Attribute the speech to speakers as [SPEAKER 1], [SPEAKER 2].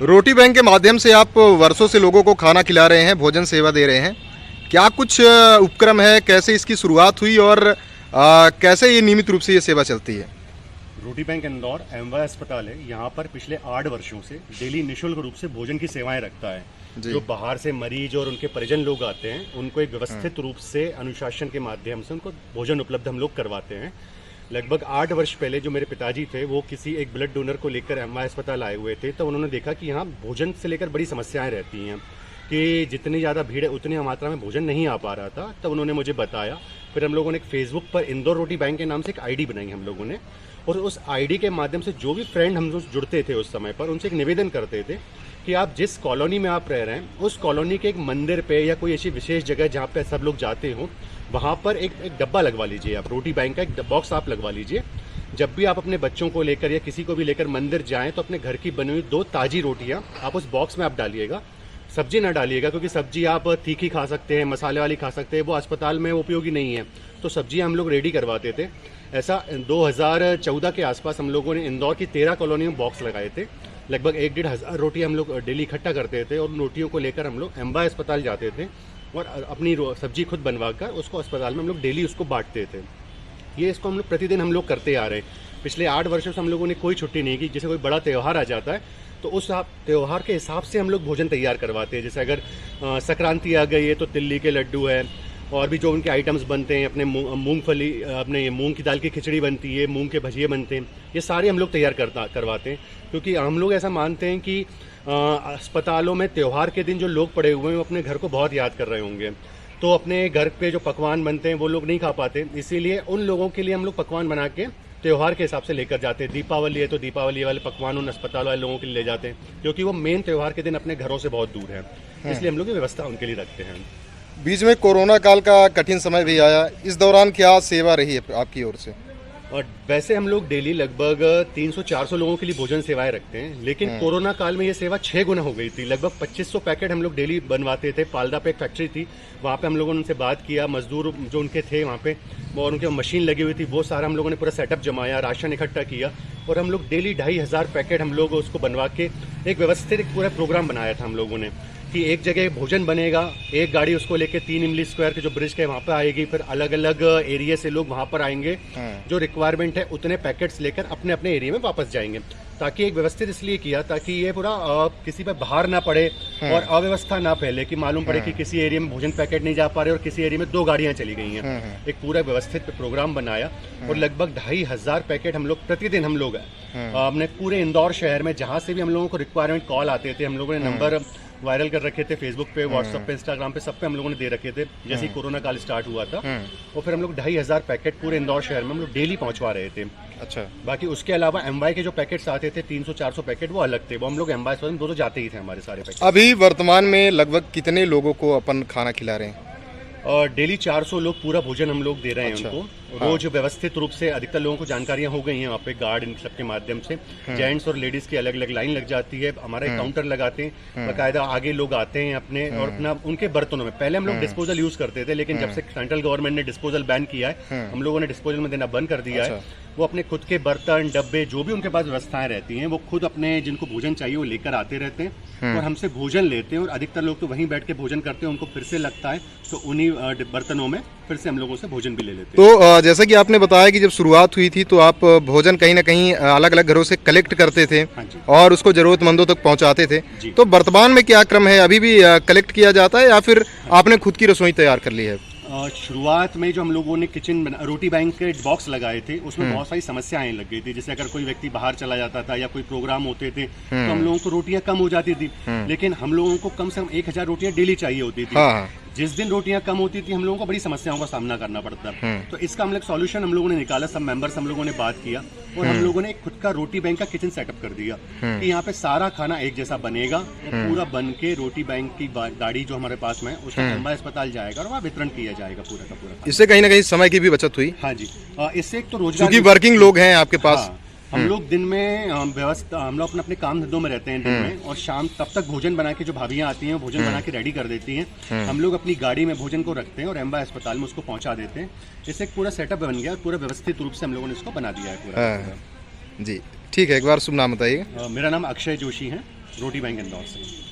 [SPEAKER 1] रोटी bank के माध्यम से आप वर्षों से लोगों को खाना खिला रहे हैं, भोजन सेवा दे रहे हैं। क्या कुछ उपक्रम है, कैसे इसकी शुरुआत हुई और कैसे ये नियमित रूप से ये सेवा चलती है?
[SPEAKER 2] रोटी बैंक इंदौर एमवाय अस्पताल है। यहाँ पर पिछले 8 वर्षों से डेली निःशुल्क रूप से भोजन की सेवाएं रखता है। जो बाहर से मरीज और उनके परिजन लोग आते हैं, उनको एक व्यवस्थित रूप से अनुशासन के माध्यम से उनको भोजन उपलब्ध हम लोग करवाते हैं। लगभग 8 वर्ष पहले जो मेरे पिताजी थे, वो किसी एक ब्लड डोनर को लेकर एमवाय अस्पताल आए हुए थे। तो उन्होंने देखा कि यहाँ भोजन से लेकर बड़ी समस्याएं रहती हैं, कि जितनी ज़्यादा भीड़ है उतनी मात्रा में भोजन नहीं आ पा रहा था। तब उन्होंने मुझे बताया। फिर हम लोगों ने एक फेसबुक पर इंदौर रोटी बैंक के नाम से एक आईडी बनाई हम लोगों ने, और उस आईडी के माध्यम से जो भी फ्रेंड हम लोग जुड़ते थे उस समय पर, उनसे एक निवेदन करते थे कि आप जिस कॉलोनी में आप रह रहे हैं, उस कॉलोनी के एक मंदिर पे या कोई ऐसी विशेष जगह जहाँ पे सब लोग जाते हो, वहाँ पर एक डब्बा लगवा लीजिए। आप रोटी बैंक का एक बॉक्स आप लगवा लीजिए। जब भी आप अपने बच्चों को लेकर या किसी को भी लेकर मंदिर जाएं, तो अपने घर की बनी हुई 2 ताज़ी रोटियाँ आप उस बॉक्स में आप डालिएगा। सब्जी ना डालिएगा, क्योंकि सब्जी आप तीखी खा सकते हैं, मसाले वाली खा सकते हैं, वो अस्पताल में उपयोगी नहीं है। तो सब्जी हम लोग रेडी करवाते थे। ऐसा 2014 के आसपास हम लोगों ने इंदौर की 13 कॉलोनी में बॉक्स लगाए थे। लगभग 1-1.5 हज़ार रोटी हम लोग डेली इकट्ठा करते थे, और रोटियों को लेकर हम लोग एमवाय अस्पताल जाते थे और अपनी सब्जी खुद बनवा कर उसको अस्पताल में हम लोग डेली उसको बांटते थे। ये इसको हम लोग प्रतिदिन हम लोग करते आ रहे हैं। पिछले 8 वर्षों से हम लोगों ने कोई छुट्टी नहीं की। जैसे कोई बड़ा त्यौहार आ जाता है, तो उस त्यौहार के हिसाब से हम लोग भोजन तैयार करवाते हैं। जैसे अगर संक्रांति आ गई है, तो तिल्ली के लड्डू है, और भी जो उनके आइटम्स बनते हैं, अपने मूंगफली, अपने मूंग की दाल की खिचड़ी बनती है, मूंग के भजिए बनते हैं, ये सारे हम लोग तैयार करवाते हैं। क्योंकि हम लोग ऐसा मानते हैं कि अस्पतालों में त्यौहार के दिन जो लोग पड़े हुए हैं, वो अपने घर को बहुत याद कर रहे होंगे, तो अपने घर पे जो पकवान बनते हैं वो लोग नहीं खा पाते। इसीलिए उन लोगों के लिए हम लोग पकवान बना के त्यौहार के हिसाब से लेकर जाते हैं। दीपावली है तो दीपावली वाले पकवान उन अस्पताल वाले लोगों के लिए ले जाते हैं, क्योंकि वो मेन त्यौहार के दिन अपने घरों से बहुत दूर है। इसलिए हम लोग ये व्यवस्था उनके लिए रखते हैं।
[SPEAKER 1] बीच में कोरोना काल का कठिन समय भी आया, इस दौरान क्या सेवा रही है आपकी ओर से?
[SPEAKER 2] और वैसे हम लोग डेली लगभग 300-400 लोगों के लिए भोजन सेवाएं रखते हैं, लेकिन कोरोना काल में ये सेवा 6 गुना हो गई थी। लगभग 2500 पैकेट हम लोग डेली बनवाते थे। पालदा पे एक फैक्ट्री थी, वहाँ पे हम लोगों ने उनसे बात किया। मजदूर जो उनके थे वहाँ पे, और उनके मशीन लगी हुई थी, वो सारा हम लोगों ने पूरा सेटअप जमाया, राशन इकट्ठा किया, और हम लोग डेली 2500 पैकेट हम लोग उसको बनवा के एक व्यवस्थित पूरा प्रोग्राम बनाया था हम लोगों ने, कि एक जगह भोजन बनेगा, एक गाड़ी उसको लेके 3 इमली स्क्वायर के जो ब्रिज है वहाँ पे आएगी, फिर अलग अलग एरिया से लोग वहाँ पर आएंगे, जो रिक्वायरमेंट है उतने पैकेट्स लेकर अपने अपने एरिया में वापस जाएंगे। ताकि एक व्यवस्थित इसलिए किया ताकि ये पूरा किसी पर बाहर ना पड़े और अव्यवस्था ना फैले, कि मालूम पड़े कि किसी एरिया में भोजन पैकेट नहीं जा पा रहे और किसी एरिया में 2 गाड़ियाँ चली गई हैं। एक पूरा व्यवस्थित प्रोग्राम बनाया, और लगभग 2500 पैकेट हम लोग प्रतिदिन हम लोग हमने पूरे इंदौर शहर में जहाँ से भी हम लोगों को रिक्वायरमेंट कॉल आते थे, हम लोगों ने नंबर वायरल कर रखे थे, फेसबुक पे, व्हाट्सएप पे, इंस्टाग्राम पे, सब पे हम लोगों ने दे रखे थे जैसे ही कोरोना काल स्टार्ट हुआ था। और फिर हम लोग 2500 पैकेट पूरे इंदौर शहर में हम लोग डेली पहुंचवा रहे थे।
[SPEAKER 1] अच्छा।
[SPEAKER 2] बाकी उसके अलावा एमवाय के जो पैकेट्स आते थे 300-400 पैकेट, वो अलग थे, वो हम लोग एमवाय से दो जाते ही थे हमारे सारे पैकेट।
[SPEAKER 1] अभी वर्तमान में लगभग कितने लोगों को अपन खाना खिला रहे हैं?
[SPEAKER 2] और डेली 400 लोग पूरा भोजन हम लोग दे रहे हैं। अच्छा। उनको रोज व्यवस्थित रूप से अधिकतर लोगों को जानकारियां हो गई हैं, वहाँ पे गार्ड इन सब के माध्यम से जेंट्स और लेडीज की अलग अलग लाइन लग जाती है। हमारा एक काउंटर लगाते हैं, बाकायदा आगे लोग आते हैं अपने और अपना उनके बर्तनों में। पहले हम लोग डिस्पोजल यूज करते थे, लेकिन जब से सेंट्रल गवर्नमेंट ने डिस्पोजल बैन किया है, हम लोगों ने डिस्पोजल में देना बंद कर दिया है। वो अपने खुद के बर्तन, डब्बे, जो भी उनके पास व्यवस्थाएं रहती हैं, वो खुद अपने जिनको भोजन चाहिए वो लेकर आते रहते हैं और हमसे भोजन लेते हैं। और अधिकतर लोग तो वहीं बैठ के भोजन करते हैं, उनको फिर से लगता है तो उन्हीं बर्तनों में फिर से हम लोगों से भोजन भी ले लेते हैं।
[SPEAKER 1] तो जैसा कि आपने बताया कि जब शुरुआत हुई थी तो आप भोजन कहीं ना कहीं अलग अलग घरों से कलेक्ट करते थे और उसको जरूरतमंदों तक पहुंचाते थे, तो वर्तमान में क्या क्रम है? अभी भी कलेक्ट किया जाता है या फिर आपने खुद की रसोई तैयार कर ली है?
[SPEAKER 2] शुरुआत में जो हम लोगों ने रोटी बैंक के बॉक्स लगाए थे, उसमें बहुत सारी समस्याएं लग गई थी। जैसे अगर कोई व्यक्ति बाहर चला जाता था या कोई प्रोग्राम होते थे, तो हम लोगों को रोटियां कम हो जाती थी, लेकिन हम लोगों को कम से कम 1000 रोटियां डेली चाहिए होती थी। जिस दिन रोटियां कम होती थी, हम लोगों को बड़ी समस्याओं का सामना करना पड़ता। तो इसका हम लोग सॉल्यूशन हम लोगों ने निकाला, सब मेंबर्स हम लोगों ने बात किया और हम लोगों ने खुद का रोटी बैंक का किचन सेटअप कर दिया कि यहाँ पे सारा खाना एक जैसा बनेगा और पूरा बन के रोटी बैंक की गाड़ी जो हमारे पास में उसका एमवाय अस्पताल जाएगा और वहाँ वितरण किया जाएगा पूरा का पूरा।
[SPEAKER 1] इससे कहीं ना कहीं समय की भी बचत हुई।
[SPEAKER 2] हाँ जी, इससे एक तो रोजगार,
[SPEAKER 1] क्योंकि वर्किंग लोग हैं आपके पास।
[SPEAKER 2] हम लोग दिन में व्यवस्था, हम लोग अपने काम धंधों में रहते हैं दिन में, और शाम तब तक भोजन बना के जो भाभियाँ आती हैं भोजन बना के रेडी कर देती हैं। हम लोग अपनी गाड़ी में भोजन को रखते हैं और एमवाय अस्पताल में उसको पहुंचा देते हैं। इससे एक पूरा सेटअप बन गया और पूरा व्यवस्थित रूप से हम लोगों ने इसको बना दिया है पूरा।
[SPEAKER 1] जी ठीक है, एक बार शुभ नाम बताइए।
[SPEAKER 2] मेरा नाम अक्षय जोशी है। रोटी बैंक इंदौर से।